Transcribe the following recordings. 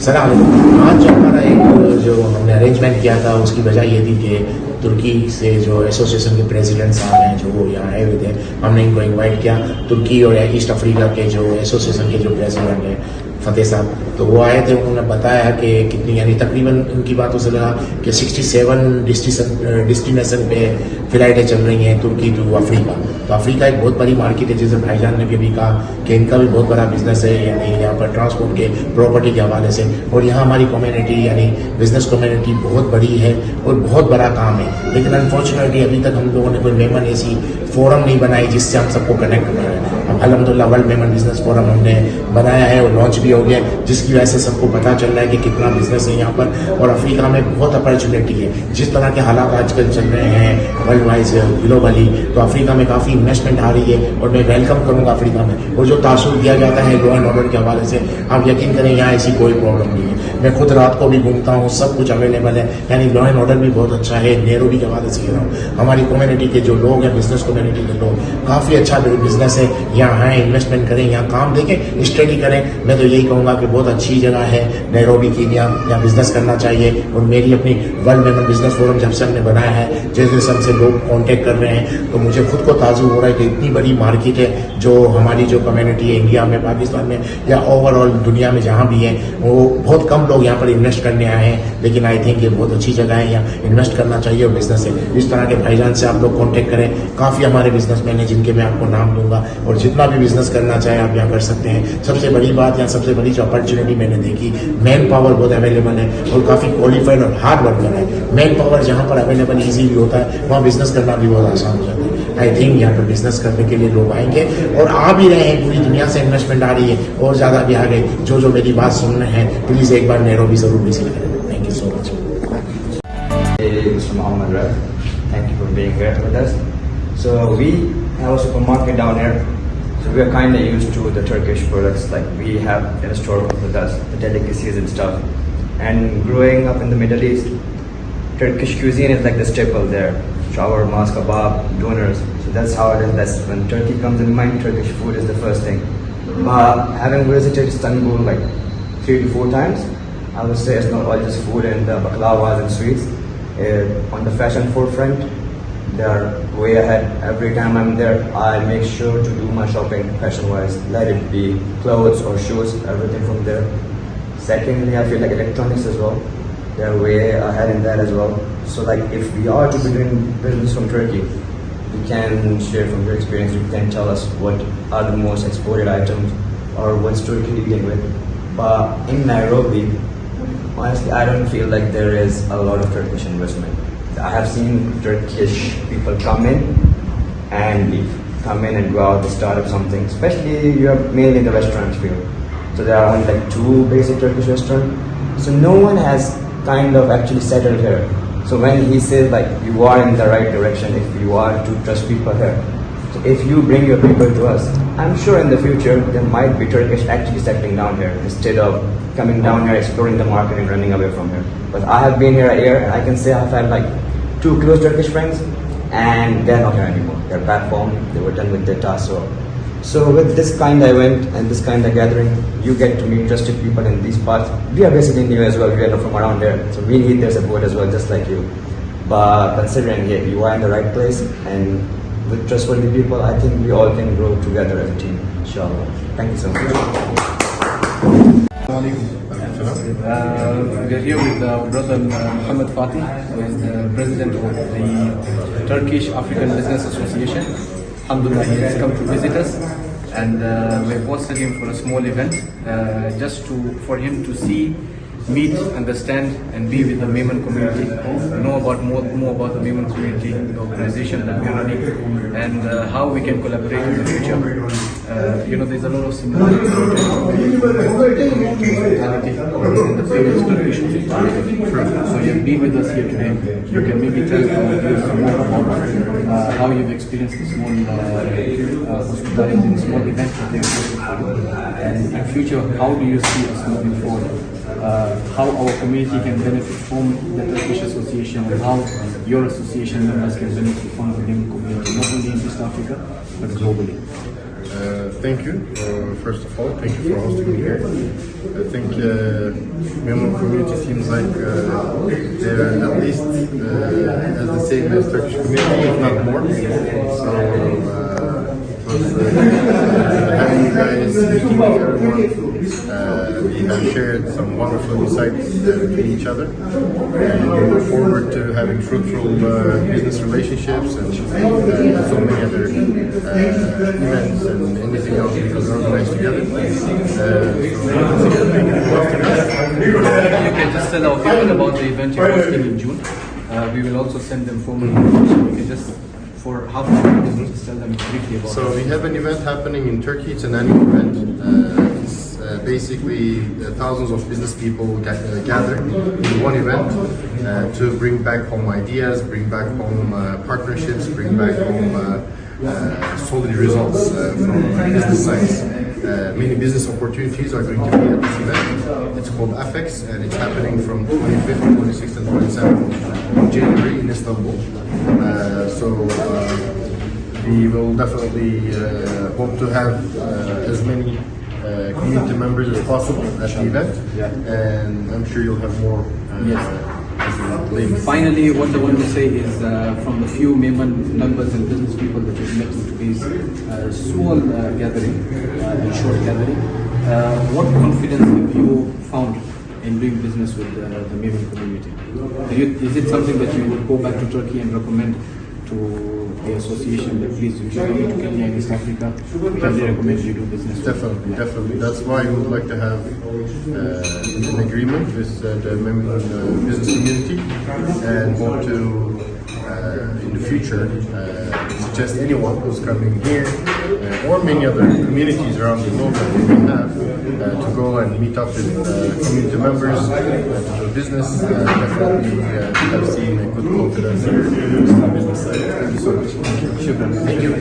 सलाम। आज जो हमारा एक जो हमने अरेंजमेंट किया था उसकी वजह ये थी कि तुर्की से जो एसोसिएशन के प्रेसिडेंट साहब हैं जो वो यहाँ आए हुए थे, हमने इनको इनवाइट किया। तुर्की और ईस्ट अफ्रीका के जो एसोसिएशन के जो प्रेसिडेंट हैं फतेह साहब, तो वो आए थे। उन्होंने बताया कि कितनी यानी तकरीबन उनकी बातों से लगा कि 67 डेस्टिनेशन पे फ़्लाइटें चल रही हैं तुर्की टू अफ्रीका। तो अफ्रीका एक बहुत बड़ी मार्केट है, जैसे भाईजान ने भी अभी कहा कि इनका भी बहुत बड़ा बिजनेस है यानी यहाँ पर ट्रांसपोर्ट के प्रॉपर्टी के हवाले से। और यहाँ हमारी कम्युनिटी यानी बिजनेस कम्युनिटी बहुत बड़ी है और बहुत बड़ा काम है। लेकिन अनफॉर्चुनेटली अभी तक हम लोगों ने कोई मेमन ऐसी फोरम नहीं बनाई जिससे हम सबको कनेक्ट करना है। अब अल्हम्दुलिल्लाह वर्ल्ड मेमन बिजनेस फोरम हमने बनाया है और लॉन्च भी हो गया, जिसकी वजह से सबको पता चल रहा है कि कितना बिजनेस है यहाँ पर। और अफ्रीका में बहुत अपॉर्चुनिटी है। जिस तरह के हालात आजकल चल रहे हैं वर्ल्ड वाइज ग्लोबली, तो अफ्रीका में काफ़ी इन्वेस्टमेंट आ रही है और मैं वेलकम करूँगा अफ्रीका में। और जो तासुर दिया जाता है लॉ एंड ऑर्डर के हवाले से, आप यकीन करें यहाँ ऐसी कोई प्रॉब्लम नहीं है। मैं खुद रात को भी घूमता हूँ, सब कुछ अवेलेबल है, यानी लॉ एंड ऑर्डर भी बहुत अच्छा है। नेरोबी के हवाले से कह रहा हूँ, हमारी कम्युनिटी के जो लोग हैं, बिजनेस कम्युनिटी के लोग, काफ़ी अच्छा बिजनेस है। यहाँ आए, इन्वेस्टमेंट करें, यहाँ काम देखें, स्टडी करें। मैं तो यही कहूँगा कि बहुत अच्छी जगह है नेरोबी की, यहाँ बिजनेस करना चाहिए। और मेरी अपनी वर्ल्ड मेमन बिजनेस फोरम जब से हमने बनाया है, जैसे सबसे लोग कांटेक्ट कर रहे हैं, तो मुझे खुद को ताजुब हो रहा है कि इतनी बड़ी मार्केट है जो हमारी जो कम्युनिटी है इंडिया में, पाकिस्तान में या ओवरऑल दुनिया में जहाँ भी है, वो बहुत कम लोग यहाँ पर इन्वेस्ट करने आए हैं। लेकिन आई थिंक ये बहुत अच्छी जगह है, यहाँ इन्वेस्ट करना चाहिए और बिजनेस है। इस तरह के भाईजान से आप लोग कॉन्टेक्ट करें। काफ़ी हमारे बिजनेसमैन हैं जिनके मैं आपको नाम दूंगा, और जितना भी बिजनेस करना चाहे आप यहाँ कर सकते हैं। सबसे बड़ी बात या सबसे बड़ी जो अपॉर्चुनिटी मैंने देखी, मैन पावर बहुत अवेलेबल है और काफ़ी क्वालिफाइड और हार्ड वर्कर है। मैन पावर जहाँ पर अवेलेबल ईजीली होता है, वहाँ बिजनेस करना भी बहुत आसान हो जाता है। आई थिंक यहाँ पर बिजनेस करने के लिए लोग आएंगे और आ भी रहे हैं। पूरी दुनिया से इन्वेस्टमेंट आ रही है और ज़्यादा भी आ गई। जो मेरी बात सुन रहे हैं, प्लीज़ एक बार नेरोबी ज़रूर विजिट करें। Thank you so much. Thank you for being here with us. So we have a supermarket down here. So we are kind of used to the Turkish products, like we have in a store with us, the delicacies and stuff. And growing up in the Middle East, Turkish cuisine is like the staple there. Shawarma, kebab, donors. So that's how it is. That's when Turkey comes in mind, Turkish food is the first thing. But having visited Istanbul like 3 to 4 times, I would say it's not all just food and baklavas and sweets. On the fashion forefront, they are way ahead. Every time I'm there, I make sure to do my shopping fashion-wise. Let it be clothes or shoes, everything from there. Secondly, I feel like electronics as well. They are way ahead in that as well. So like if we are to be doing business from Turkey, you can share from your experience. You can tell us what are the most exported items or what's Turkey dealing with. But in Nairobi, honestly, I don't feel like there is a lot of Turkish investment. I have seen Turkish people come in and leave, come in and go out to start up something. Especially you are mainly in the restaurant field. So there are only like 2 basic Turkish restaurants. So no one has kind of actually settled here. So when he says like you are in the right direction, if you are to trust people here, so if you bring your people to us, I'm sure in the future there might be Turkish actually settling down here instead of coming down here, exploring the market and running away from here. But I have been here a year and I can say I've had like 2 close Turkish friends and they're not here anymore. They're back home, they were done with their task. So with this kind of event and this kind of gathering, you get to meet trusted people in these parts. We are basically new as well, we are not from around there. So we need their support as well, just like you. But considering you are in the right place and with trustworthy people, I think we all can grow together as a team, inshallah. Thank you so much. We are here with brother Muhammad Fatih, who is the president of the Turkish African Business Association. Alhamdulillah, he has come to visit us, and we have hosted him for a small event, just for him to see, meet, understand, and be with the Memon community, know about more about the Memon community, the organization that we are running, and how we can collaborate in the future. There's a lot of similarities in the previous Turkish hospitality. So you've been with us here today. You can maybe tell us more about how you've experienced the small hospitality, the small event that they've hosted for you. And in future, how do you see us moving forward? How our community can benefit from the Turkish Association, and how your association members can benefit from the Memon community, not only in East Africa, but globally. Thank you. First of all, thank you for hosting me here. I think Memon community seems like they're at least as the same as Turkish community, if not more. So it was having you guys, meeting with everyone. We have shared some wonderful insights between each other, and we look forward to having fruitful business relationships and so many other events and anything else we can organize together. You can just tell our people about the event you're hosting in June. We will also send them formal information. You can just, for half an hour, just tell them briefly about So it. we have an event happening in Turkey. It's an annual event. It's basically thousands of business people gather in one event to bring back home ideas, bring back home partnerships, bring back home solid results from business sides. Many business opportunities are going to be at this event. It's called AFEX, and it's happening from 25th, 26th, and 27th of January in Istanbul. We will definitely hope to have as many community members as possible at the event, and I'm sure you'll have more as it later. Finally, what I want to say is from the few Memon members and business people that we've met in today's small gathering, short gathering, what confidence have you found in doing business with the Memon community? Is it something that you would go back to Turkey and recommend to the association that please, if you're coming to Kenya and East Africa, we highly recommend you do business with? Definitely. That's why we would like to have an agreement with the Memon business community, and hope to, in the future, suggest anyone who's coming here or many other communities around the globe that we may have to go and meet up with community members to do business. Definitely have seen a good confidence here on the business side. Thank you so much. Thank you.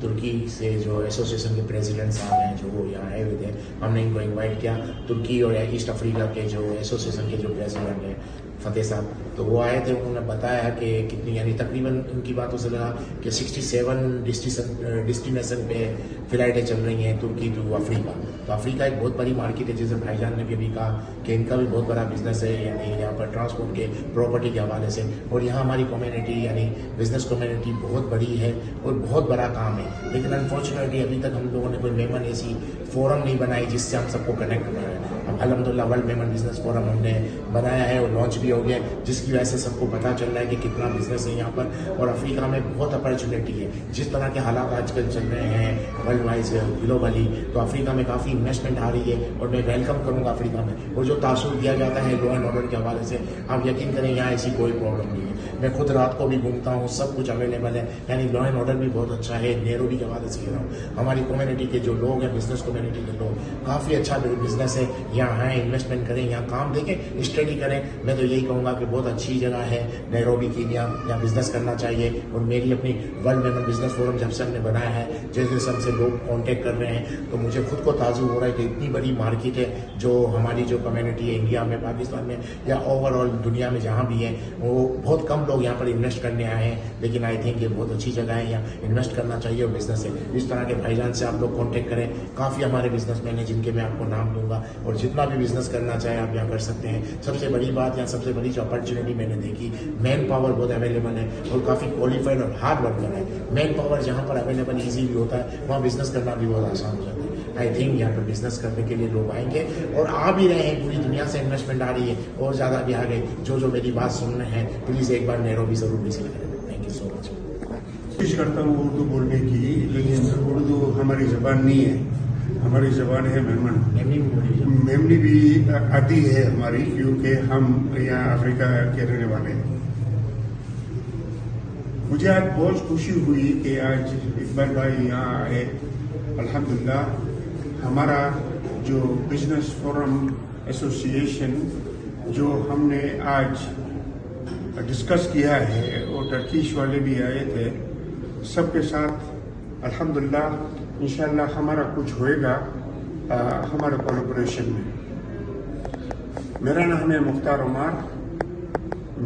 तुर्की से जो association के president साहब हैं जो वो यहाँ आए हुए थे, हमने इनको इनवाइट किया। तुर्की और ईस्ट अफ्रीका के जो एसोसिएशन के जो प्रेसिडेंट हैं फतेह साहब, तो वो आए थे। उन्होंने बताया कि कितनी, यानी तकरीबन उनकी बातों से लगा कि 67 डेस्टिनेशन पे फ़्लाइटें चल रही हैं तुर्की टू अफ्रीका। तो अफ्रीका एक बहुत बड़ी मार्केट है, जैसे भाईजान ने भी अभी कहा कि इनका भी बहुत बड़ा बिजनेस है, यानी यहाँ पर ट्रांसपोर्ट के प्रॉपर्टी के हवाले से। और यहाँ हमारी कम्युनिटी यानी बिजनेस कम्युनिटी बहुत बड़ी है और बहुत बड़ा काम है। लेकिन अनफॉर्चुनेटली अभी तक हम लोगों ने कोई मेमन ऐसी फोरम नहीं बनाई जिससे हम सबको कनेक्ट बनाए। अब अल्हम्दुलिल्लाह वर्ल्ड मेमन बिजनेस फोरम हमने बनाया है और लॉन्च भी हो गया, जिसकी वजह से सबको पता चल रहा है कि कितना बिजनेस है यहाँ पर। और अफ्रीका में बहुत अपॉर्चुनिटी है, जिस तरह के हालात आजकल चल रहे हैं वर्ल्ड वाइज ग्लोबली, तो अफ्रीका में काफ़ी इन्वेस्टमेंट आ रही है और मैं वेलकम करूँगा अफ्रीका में। और जो तासुर दिया जाता है लॉ एंड ऑर्डर के हवाले से, आप यकीन करें यहाँ ऐसी कोई प्रॉब्लम नहीं है। मैं खुद रात को भी घूमता हूँ, सब कुछ अवेलेबल है, यानी लॉ एंड ऑर्डर भी बहुत अच्छा है। नेरोबी के हवाले से कह रहा हूँ, हमारी कम्युनिटी के जो लोग हैं, बिजनेस कम्युनिटी के लोग, काफ़ी अच्छा बिजनेस है। यहाँ आएँ, इन्वेस्टमेंट करें, यहाँ काम देखें, स्टडी करें। मैं तो यही कहूँगा कि बहुत अच्छी जगह है नेरोबी की, यहाँ बिजनेस करना चाहिए। और मेरी अपनी वर्ल्ड मेमन बिजनेस फोरम जब से हमने बनाया है, जैसे सबसे लोग कांटेक्ट कर रहे हैं, तो मुझे खुद को ताजुब हो रहा है कि इतनी बड़ी मार्केट है जो हमारी जो कम्युनिटी है इंडिया में, पाकिस्तान में या ओवरऑल दुनिया में जहाँ भी है, वो बहुत कम लोग यहाँ पर इन्वेस्ट करने आए हैं। लेकिन आई थिंक ये बहुत अच्छी जगह है, यहाँ इन्वेस्ट करना चाहिए और बिजनेस है। इस तरह के भाईजान से आप लोग कॉन्टेक्ट करें, काफ़ी हमारे बिजनेसमैन हैं जिनके मैं आपको नाम दूंगा, और जितना भी बिजनेस करना चाहे आप यहाँ कर सकते हैं। सबसे बड़ी बात या सबसे बड़ी जो अपॉर्चुनिटी मैंने देखी, मैन पावर बहुत अवेलेबल है और काफ़ी क्वालिफाइड और हार्ड वर्कर है। मैन पावर जहाँ पर अवेलेबल ईजीली होता है, वहाँ बिजनेस करना भी बहुत आसान हो जाता है। आई थिंक यहाँ पर बिजनेस करने के लिए लोग आएंगे और आ भी रहे हैं, पूरी दुनिया से इन्वेस्टमेंट आ रही है और ज़्यादा भी आ गई। जो मेरी बात सुन रहे हैं, प्लीज़ एक बार नेरोबी ज़रूर विजिट करें। Thank you so much. कोशिश करता हूँ उर्दू बोलने की, लेकिन उर्दू हमारी ज़बान नहीं है, हमारी ज़बान है मेमन। मेमनी भी आती है हमारी, क्योंकि हम यहाँ अफ्रीका के रहने वाले हैं। मुझे आज बहुत खुशी हुई कि आज इकबाल भाई यहाँ आए। अल्हम्दुलिल्लाह हमारा जो बिजनेस फोरम एसोसिएशन जो हमने आज डिस्कस किया है, और टर्किश वाले भी आए थे, सबके साथ अल्हम्दुलिल्लाह इंशाल्लाह हमारा कुछ होएगा हमारे कोलैबोरेशन में। मेरा नाम है मुख्तार उमर।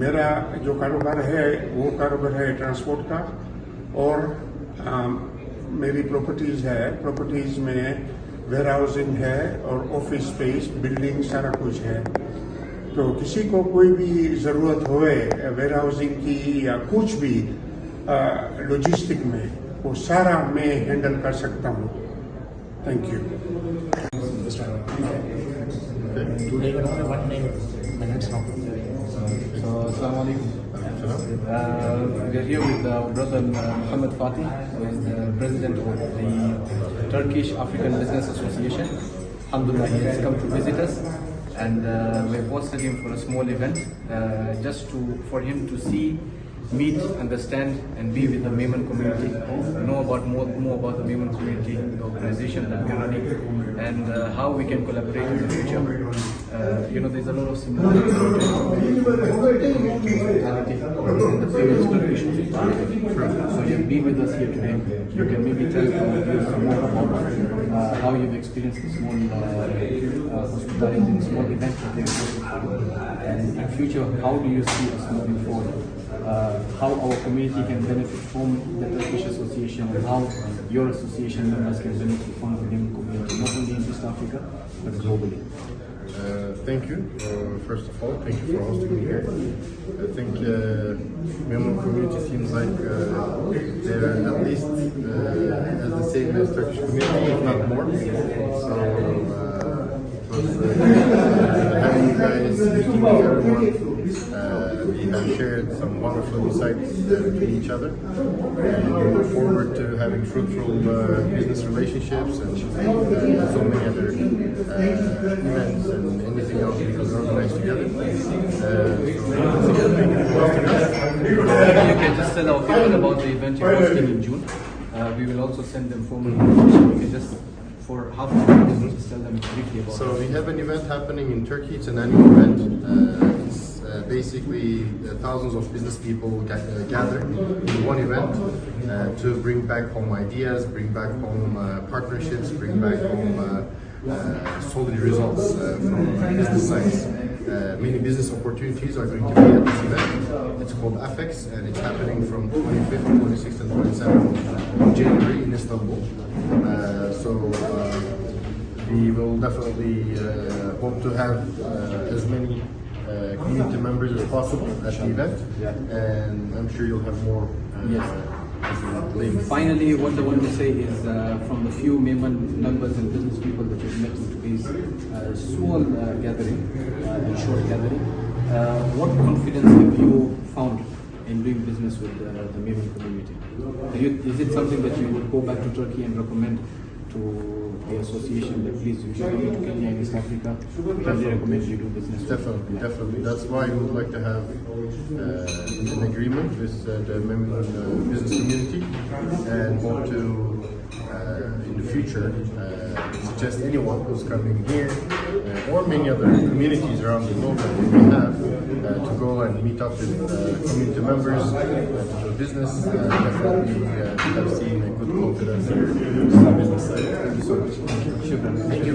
मेरा जो कारोबार है वो कारोबार है ट्रांसपोर्ट का, और मेरी प्रॉपर्टीज़ है। प्रॉपर्टीज़ में वेयर हाउसिंग है और ऑफिस स्पेस, बिल्डिंग, सारा कुछ है। तो किसी को कोई भी ज़रूरत होए वेयर हाउसिंग की या कुछ भी लॉजिस्टिक में, वो सारा मैं हैंडल कर सकता हूँ। Thank you. Today we have 1 minute now. So, Assalamu alaikum. We are here with our brother Muhammad Fatih, who is the president of the Turkish African Business Association. Alhamdulillah, he has come to visit us, and we have hosted him for a small event, just for him to see, meet, understand, and be with the Memon community, know about more about the Memon community, the organization that we are running, and how we can collaborate in the future. There's a lot of similarities between mentality and the previous Turkish society. So you've been with us here today. You can maybe tell us more about how you've experienced the small hospitality and small events that they've hosted for you. And in future, how do you see us moving forward? How our community can benefit from the Turkish Association, and how your association members can benefit from the Memon community, not only in East Africa, but globally. Thank you. First of all, thank you for hosting me here. I think Memon community seems like they're at least as the same as Turkish community, if not more. So it was having you guys meeting with everyone. We have shared some wonderful insights between each other, and we look forward to having fruitful business relationships and so many other events and anything else we can organize together. You can just tell our people about the event you're hosting in June. We will also send them formal invitation. You can just, for half an hour, just tell them briefly about it. So we have an event happening in Turkey. It's an annual event. It's basically thousands of business people gather in one event to bring back home ideas, bring back home partnerships, bring back home solid results from business sides. Many business opportunities are going to be at this event. It's called AFEX and it's happening from 25th, 26th and 27th of January in Istanbul. We will definitely hope to have as many community members as possible at the event, and I'm sure you'll have more. Finally, what I want to say is from the few Memon members and business people that we've met in today's small gathering and short gathering, what confidence have you found in doing business with the Memon community? Is it something that you would go back to Turkey and recommend to the association that please, if you're coming to Kenya and East Africa, we highly recommend you do business? Definitely. That's why we would like to have an agreement with the Memon business community, and hope to, in the future, suggest anyone who's coming here or many other communities around the globe that we have to go and meet up with community members to do business. Definitely, we have seen a good confidence here on the business side. Thank you so much. Thank you.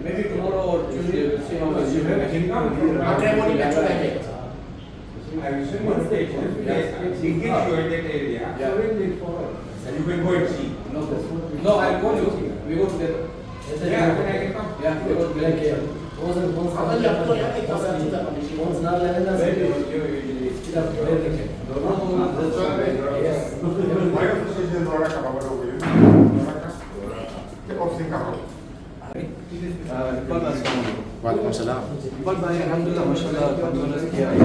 Maybe tomorrow or Tuesday we'll see how much you have. I will send one stage. Engage you in that area. Yeah. And you can go and see. No, I'll call you. We go together. Yeah, when I can come. Yeah, we go together. My office is in Roraka, Baba. Take off the camera. वालेकुम सलाम। इकबाल भाई अल्हम्दुलिल्लाह माशाल्लाह conference किया है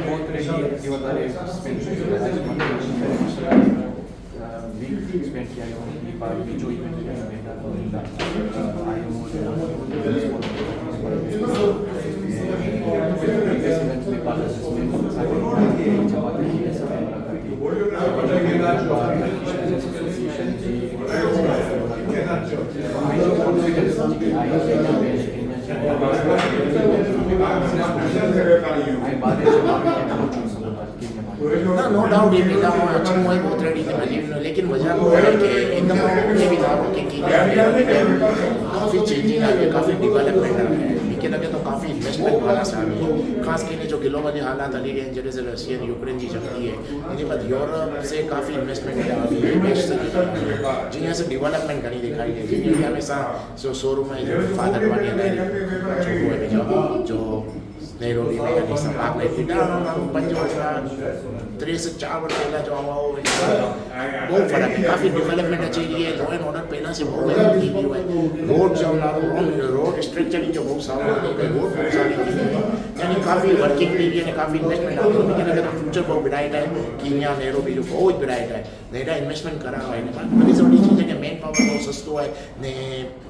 बहुत रही ये बता रहे स्पेंड वीक स्पेंड किया है उनकी बात भी जो इवेंट है अल्हम्दुलिल्लाह आई एम I ना नो डाउट ये पीता हूँ अच्छा हुआ है बहुत रेडी थे लेकिन वजह वो है कि एकदम ये भी था कि काफ़ी चेंजिंग आ गई काफ़ी डेवलपमेंट आ गया है के लगे तो काफ़ी इन्वेस्टमेंट वाला साल है खास करके जो ग्लोबली हालात हली गए जैसे से रशिया यूक्रेन की जंगी है इनके बाद यूरोप से काफ़ी इन्वेस्टमेंट आ गई है वेस्ट से जिन्हें से डेवलपमेंट करी दिखाई गई जिन्हें हमेशा जो शोरूम है जो फादर वाली जो नेरोबी में यानी सपाक में थी पंज वर्ष 3 से 4 वर्ष पहला जो हुआ वो बहुत फर्क है काफ़ी डेवलपमेंट अच्छी रही है लॉ एंड ऑर्डर पहला से बहुत बेहतर थी हुआ है रोड जो रोड स्ट्रक्चर जो बहुत सारा हो गया रोड बहुत सारी थी यानी काफ़ी वर्किंग थी यानी काफ़ी इन्वेस्टमेंट आ गई लेकिन अगर फ्यूचर बहुत ब्राइट है कि यहाँ नेरोबी जो बहुत ब्राइट है नेटा इन्वेस्टमेंट करा हुआ है बड़ी से बड़ी चीज़ है कि मैन पावर बहुत सस्तो है ने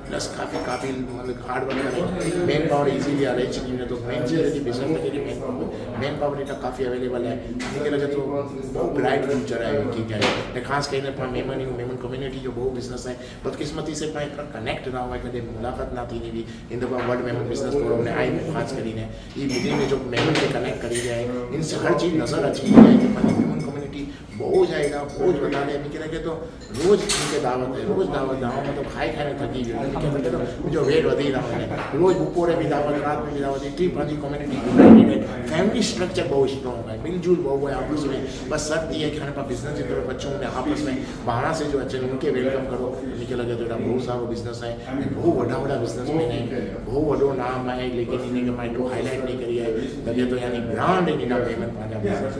प्लस काफ़ी मतलब हार्ड वर्क है मैन पावर इजीली अरेंज नहीं तो मेन चीज़ है बिजनेस के लिए मैन पावर इतना काफ़ी अवेलेबल है इनके लगे तो बहुत ब्राइट फ्यूचर है कि क्या है खास कहने मेमन कम्युनिटी जो बहुत बिजनेस है बदकिस्मती से कनेक्ट ना हुआ कभी मुलाकात ना थी भी इन दफ़ा वर्ल्ड मेमन बिजनेस फोरम ने आई में खास करी ये मीटिंग में जो मेमन से कनेक्ट करी जाए इनसे हर चीज़ नज़र अच्छी है कि मेमन कम्युनिटी बहुत जाएगा बहुत बता रहे हैं लगे तो रोज़ इनके दावत है रोज़ दावत दावा मतलब खाए थकी गई तो मुझे वेट वधी रहा है रोज़ बपोरे भी दावत रात में भी दावत इतनी पंहिंजी कम्युनिटी फैमिली स्ट्रक्चर बहुत स्ट्रॉन्ग है मिलजुल बहुत है आपस में बस शर्त ये है कि हमारे पास बिजनेस की तरफ बच्चों ने आपस में बाहर से जो अच्छे उनके वेलकम करो मुझे लगे तो बहुत सारो बिजनेस है बहुत वड़ा बिजनेसमैन है बहुत वड़ो नाम है लेकिन इन्हें के माइटो हाईलाइट नहीं करी है लगे तो यानी ब्रांड इन मेमन पंहिंजा बिजनेस